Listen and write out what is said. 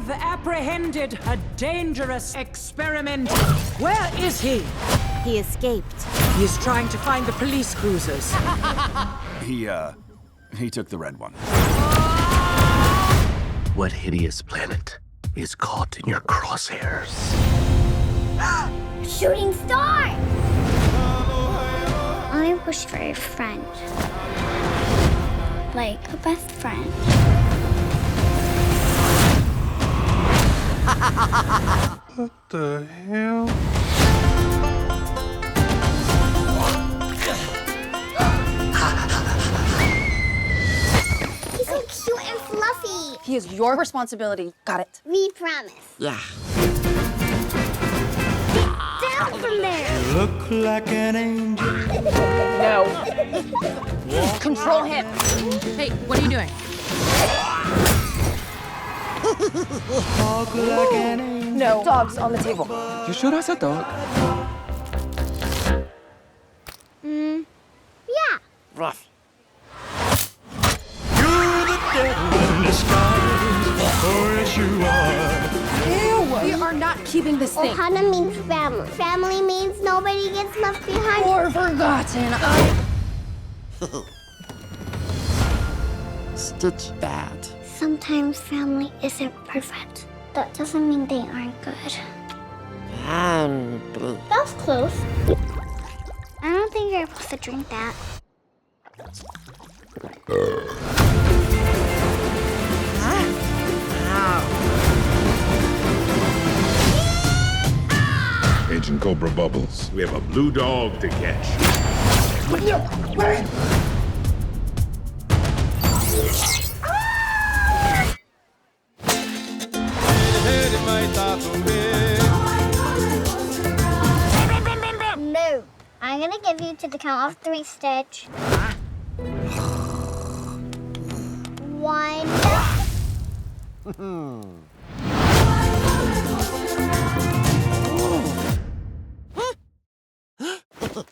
have apprehended a dangerous experiment. Where is he? He escaped. He is trying to find the police cruisers. He took the red one. What hideous planet is caught in your crosshairs? Shooting star! I wish for a friend. Like a best friend. What the hell? He's so cute and fluffy. He is your responsibility. Got it. We promise. Yeah. Down from there! Look like an angel. No. Control him. Hey, what are you doing? Talk like an angel. No. Dogs on the table. You sure that's a dog? Yeah. Rough. You're the devil in disguise. Oh, yes, you are. We are not keeping this thing. Ohana means family. Family means nobody gets left behind. Or forgotten. Stitch bad. Sometimes family isn't perfect. That doesn't mean they aren't good. That was close. I don't think you're supposed to drink that. Agent Cobra Bubbles. We have a blue dog to catch. No. I'm gonna give you to the count of 3, Stitch. 1.